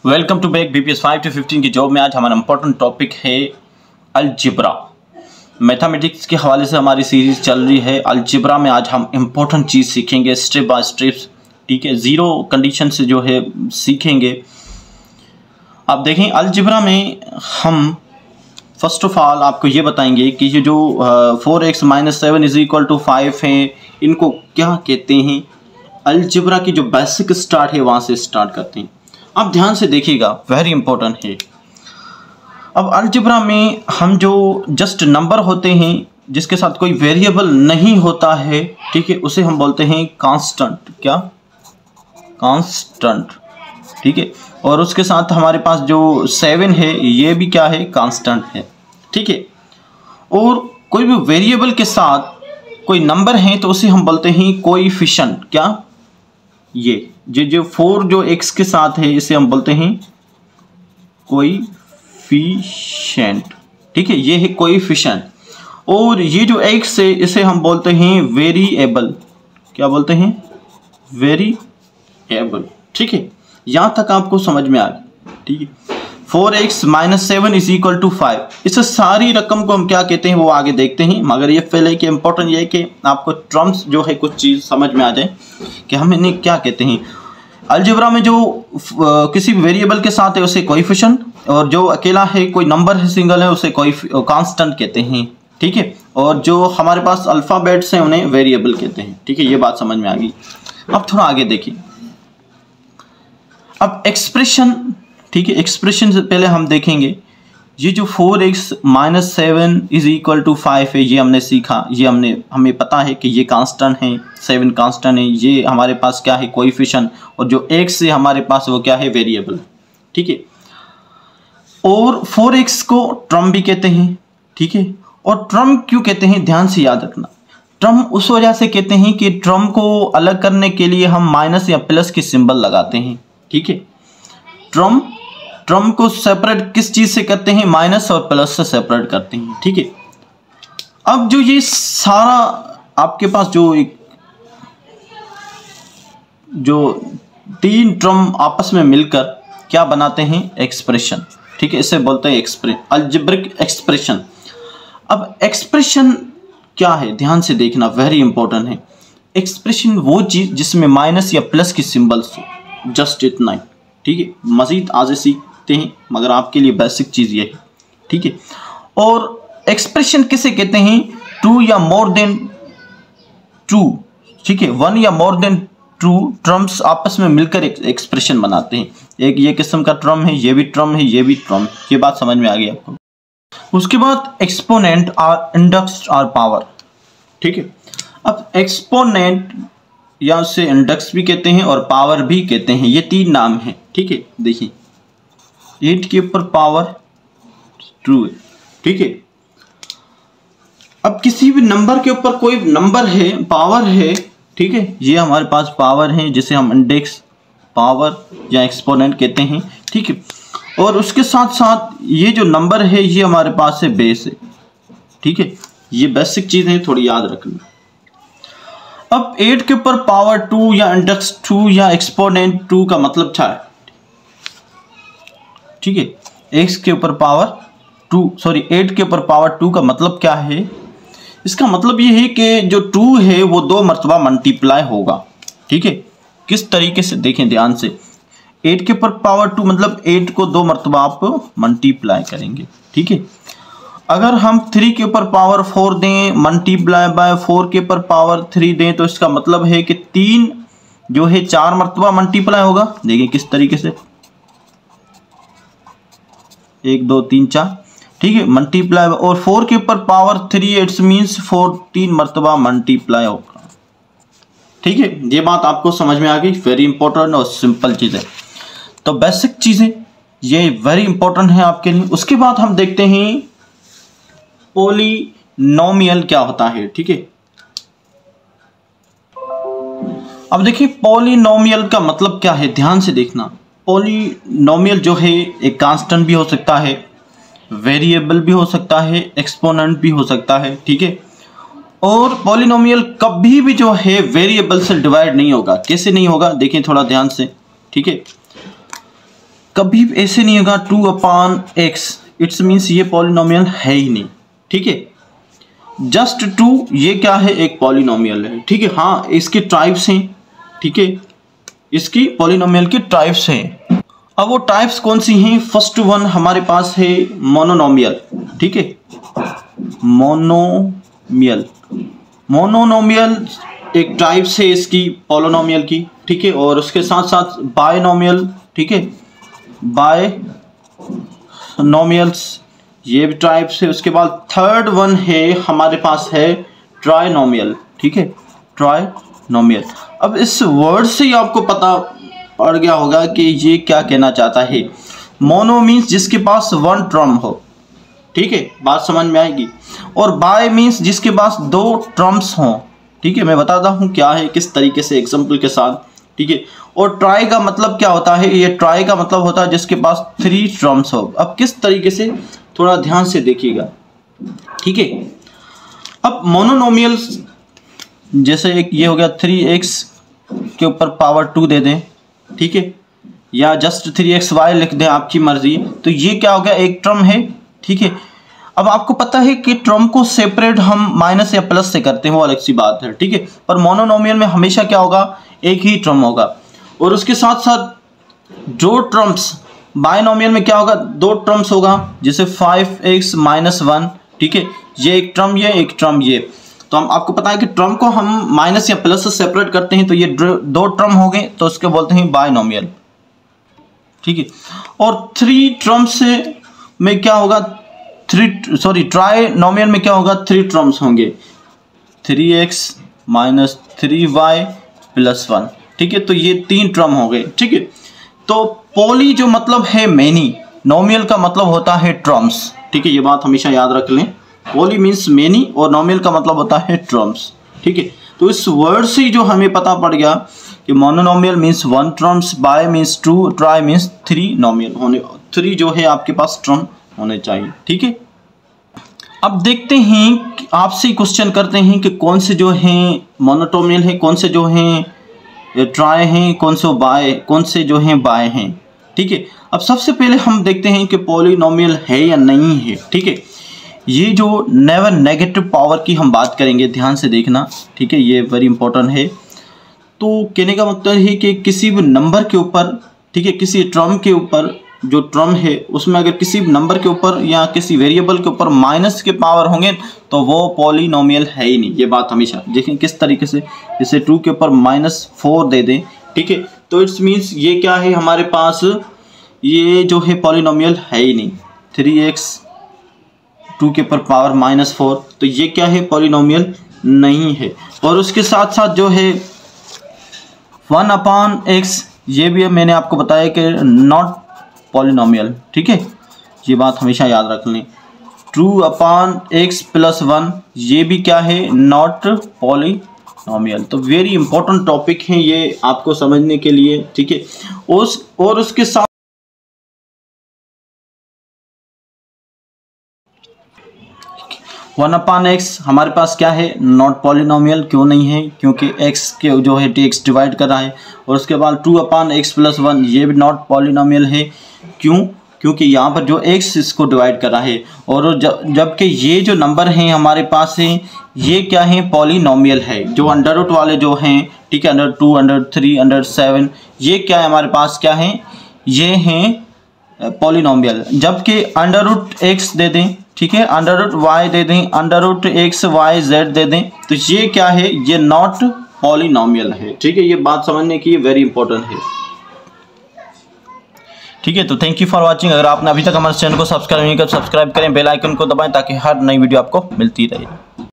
Welcome to back BPS 5 to 15 की job में। आज हमारा इंपॉर्टेंट टॉपिक है अलजेब्रा। मैथमेटिक्स के हवाले से हमारी सीरीज चल रही है। अलजेब्रा में आज हम इंपॉर्टेंट चीज़ सीखेंगे स्टेप बाय स्टेप, ठीक है। ज़ीरो कंडीशन से जो है सीखेंगे। अब देखें अलजेब्रा में हम फर्स्ट ऑफ ऑल आपको ये बताएंगे कि ये जो 4x - 7 = 5 है, इनको क्या कहते हैं। अलजेब्रा की जो बेसिक स्टार्ट है वहाँ से स्टार्ट करते हैं। अब ध्यान से देखिएगा, वेरी इंपॉर्टेंट है। अब अलजेब्रा में हम जो जस्ट नंबर होते हैं जिसके साथ कोई वेरिएबल नहीं होता है, ठीक है, उसे हम बोलते हैं कांस्टेंट। क्या? कांस्टेंट, ठीक है। और उसके साथ हमारे पास जो 7 है ये भी क्या है? कांस्टेंट है, ठीक है। और कोई भी वेरिएबल के साथ कोई नंबर है तो उसे हम बोलते हैं कोएफिशिएंट। क्या? ये जो 4 जो x के साथ है इसे हम बोलते हैं कोएफिशिएंट, ठीक है। ये है कोएफिशिएंट। और ये जो x है इसे हम बोलते हैं वेरिएबल। क्या बोलते हैं? वेरिएबल, ठीक है। यहां तक आपको समझ में आ गया, ठीक है। 4x - 7 = 5। इस सारी रकम को हम क्या कहते हैं वो आगे देखते हैं, मगर ये पहले कि इंपॉर्टेंट ये है कि आपको टर्म्स जो है कुछ चीज़ समझ में आ जाए कि हम इन्हें क्या कहते हैं। अलजेब्रा में जो किसी वेरिएबल के साथ है उसे कोएफिशिएंट, और जो अकेला है कोई नंबर है सिंगल है उसे कांस्टेंट कहते हैं, ठीक है। और जो हमारे पास अल्फ़ाबेट्स हैं उन्हें वेरिएबल कहते हैं, ठीक है। ये बात समझ में आ गई। अब थोड़ा आगे देखिए। अब एक्सप्रेशन, ठीक है। एक्सप्रेशन से पहले हम देखेंगे ये जो 4x - 7 = 5 है, ये हमने सीखा। ये हमें पता है कि ये कांस्टेंट है, 7 कांस्टेंट है। ये हमारे पास क्या है? कोएफिशिएंट। और जो x है हमारे पास वो क्या है? वेरिएबल, ठीक है। और 4x को टर्म भी कहते हैं, ठीक है। और टर्म क्यों कहते हैं? ध्यान से याद रखना। टर्म उस वजह से कहते हैं कि टर्म को अलग करने के लिए हम माइनस या प्लस की सिंबल लगाते हैं, ठीक है। टर्म को सेपरेट किस चीज से करते हैं? माइनस और प्लस से सेपरेट करते हैं, ठीक है। अब जो ये सारा आपके पास जो 3 टर्म आपस में मिलकर क्या बनाते हैं? एक्सप्रेशन, ठीक है। इसे बोलते हैं अलजेब्रिक एक्सप्रेशन। अब एक्सप्रेशन क्या है? ध्यान से देखना, वेरी इंपॉर्टेंट है। एक्सप्रेशन वो चीज जिसमें माइनस या प्लस की सिंबल्स हो, जस्ट इतना ही, ठीक है। मजीद आगे सीखते हैं, मगर आपके लिए बेसिक चीज़ ये है, ठीक है। और एक्सप्रेशन किसे कहते हैं? 2 या मोर देन 2, ठीक है। 1 या मोर देन 2 टर्म्स आपस में मिलकर एक एक्सप्रेशन बनाते हैं। एक ये किस्म का टर्म है, ये भी टर्म है, ये भी टर्म। ये बात समझ में आ गई आपको। उसके बाद एक्सपोनेंट और इंडेक्स और पावर, ठीक है। अब एक्सपोनेंट या उसे इंडेक्स भी कहते हैं और पावर भी कहते हैं। ये 3 नाम हैं, ठीक है। देखिए 8 के ऊपर पावर 2 है, ठीक है। अब किसी भी नंबर के ऊपर कोई नंबर है, पावर है, ठीक है। ये हमारे पास पावर है जिसे हम इंडेक्स, पावर या एक्सपोनेंट कहते हैं, ठीक है। और उसके साथ साथ ये जो नंबर है ये हमारे पास है बेस है, ठीक है। ये बेसिक चीज़ें थोड़ी याद रखना। अब 8 के ऊपर पावर 2 या इंडेक्स 2 या एक्सपोनेंट 2 का मतलब क्या है? ठीक है, 8 के ऊपर पावर 2 का मतलब क्या है? इसका मतलब ये है कि जो 2 है वो 2 मरतबा मल्टीप्लाई होगा, ठीक है। किस तरीके से देखें ध्यान से। 8 के ऊपर पावर 2 मतलब 8 को 2 मरतबा आप मल्टीप्लाई करेंगे, ठीक है। अगर हम 3 के ऊपर पावर 4 दें मल्टीप्लाई बाय 4 के ऊपर पावर 3 दें तो इसका मतलब है कि 3 जो है 4 मरतबा मल्टीप्लाई होगा। देखिए किस तरीके से, 1 2 3 4, ठीक है, मल्टीप्लाई। और 4 के ऊपर पावर 3 इट्स मीन्स 14 मरतबा मल्टीप्लाई होगा, ठीक है। ये बात आपको समझ में आ गई। वेरी इंपॉर्टेंट और सिंपल चीज़ है। तो बेसिक चीज़ें ये वेरी इंपॉर्टेंट है आपके लिए। उसके बाद हम देखते हैं पॉलिनोमियल क्या होता है, ठीक है। अब देखिए पॉलिनोमियल का मतलब क्या है, ध्यान से देखना। पॉलिनोमियल जो है एक कांस्टेंट भी हो सकता है, वेरिएबल भी हो सकता है, एक्सपोनेंट भी हो सकता है, ठीक है। और पॉलिनोमियल कभी भी जो है वेरिएबल से डिवाइड नहीं होगा। कैसे नहीं होगा? देखिए थोड़ा ध्यान से, ठीक है। कभी ऐसे नहीं होगा 2/x, इट्स मीन्स ये पॉलिनोमियल है ही नहीं, ठीक है। जस्ट 2 ये क्या है, एक पॉलिनोमियल है, ठीक है। हाँ, इसके टाइप्स हैं, ठीक है, इसकी पॉलिनोमियल के टाइप्स हैं। अब वो टाइप्स कौन सी हैं? फर्स्ट वन हमारे पास है मोनोनोमियल, ठीक है, मोनोनोमियल एक टाइप्स है इसकी पॉलिनोमियल की, ठीक है। और उसके साथ साथ बायनोमियल, ठीक है, बायनोमियल्स ये भी टाइप्स है। उसके बाद थर्ड वन है हमारे पास है ट्राइनोमियल, ठीक है, ट्राइनोमियल। अब इस वर्ड से ही आपको पता पड़ गया होगा कि ये क्या कहना चाहता है। मोनो मीन्स जिसके पास वन टर्म हो, ठीक है, बात समझ में आएगी। और बाय मीन्स जिसके पास 2 टर्म्स हों, ठीक है। मैं बताता हूँ क्या है, किस तरीके से एग्जाम्पल के साथ, ठीक है। और ट्राई का मतलब क्या होता है? ये ट्राई का मतलब होता है जिसके पास 3 टर्म्स हो। अब किस तरीके से, थोड़ा ध्यान से देखिएगा, ठीक है। अब मोनोनोमियल जैसे एक ये हो गया 3x के ऊपर पावर 2 दे दें, ठीक है, या जस्ट 3xy लिख दें, आपकी मर्जी। तो ये क्या हो गया, एक टर्म है, ठीक है। अब आपको पता है कि टर्म को सेपरेट हम माइनस या प्लस से करते हैं, वो अलग सी बात है, ठीक है। पर मोनोनोमियल में हमेशा क्या होगा, एक ही टर्म होगा। और उसके साथ साथ जो टर्म्स, बायनोमियल में क्या होगा, 2 टर्म्स होगा, जैसे 5x - 1, ठीक है, ये एक टर्म, ये एक टर्म, ये। तो हम आपको पता है कि टर्म को हम माइनस या प्लस से सेपरेट करते हैं, तो ये 2 टर्म हो गए, तो उसके बोलते हैं बायनोमियल, ठीक है। और 3 टर्म्स से में क्या होगा, ट्राइनोमियल में क्या होगा, 3 टर्म्स होंगे, 3x - 3y + 1, ठीक है। तो ये 3 टर्म हो गए, ठीक है। तो पॉली जो मतलब है मैनी, नोमियल का मतलब होता है टर्म्स, ठीक है, ये बात हमेशा याद रख लें। पॉली मीन्स मैनी और नोमियल का मतलब होता है टर्म्स, ठीक है। तो इस वर्ड से जो हमें पता पड़ गया कि monomial means 1 terms, bye means 2, try means 3 नोमियल होने, 3 जो है आपके पास टर्म होने चाहिए, ठीक है। अब देखते हैं, आपसे क्वेश्चन करते हैं कि कौन से जो हैं मोनोटोमियल हैं, कौन से जो हैं ट्राई हैं, कौन से जो हैं बाय हैं, ठीक है। अब सबसे पहले हम देखते हैं कि पॉलिनोमियल है या नहीं है, ठीक है। ये जो नेवर नेगेटिव पावर की हम बात करेंगे, ध्यान से देखना, ठीक है, ये वेरी इंपॉर्टेंट है। तो कहने का मतलब है कि किसी भी नंबर के ऊपर, ठीक है, किसी टर्म के ऊपर, जो टर्म है उसमें अगर किसी नंबर के ऊपर या किसी वेरिएबल के ऊपर माइनस के पावर होंगे तो वो पॉलिनोमियल है ही नहीं। ये बात हमेशा देखें किस तरीके से, जैसे 2 के ऊपर -4 दे दें, ठीक है, तो इट्स मीन्स ये क्या है हमारे पास, ये जो है पॉलिनोमियल है ही नहीं। 3x 2 के ऊपर पावर -4, तो ये क्या है, पॉलिनोमियल नहीं है। और उसके साथ साथ जो है 1/x, ये भी मैंने आपको बताया कि नॉट पॉलिनोमियल, ठीक है, ये बात हमेशा याद रख लें। 2/x + 1 ये भी क्या है, नॉट पॉलिनोमियल। तो वेरी इंपॉर्टेंट टॉपिक है ये आपको समझने के लिए, ठीक है। और उसके साथ 1/x हमारे पास क्या है, नॉट पॉलिनोमियल। क्यों नहीं है, क्योंकि x के जो है x डिवाइड कर रहा है। और उसके बाद 2/x + 1 ये भी नॉट पॉलिनोमियल है। क्यों, क्योंकि यहाँ पर जो x इसको डिवाइड कर रहा है। और जबकि ये जो नंबर हैं हमारे पास हैं, ये क्या है, पॉलिनोमियल है। जो अंडर रूट वाले जो हैं, ठीक है, √2, √3, √7, ये क्या है हमारे पास, क्या है, ये हैं पॉलिनोमियल। जबकि √x दे दें, ठीक है, √y दे दें, √x y z दे दें, तो ये क्या है, ये नॉट पॉलिनोमियल है, ठीक है। ये बात समझने की वेरी इंपॉर्टेंट है, ठीक है। तो थैंक यू फॉर वाचिंग। अगर आपने अभी तक हमारे चैनल को सब्सक्राइब नहीं किया तो सब्सक्राइब करें, बेल आइकन को दबाएं ताकि हर नई वीडियो आपको मिलती रहे।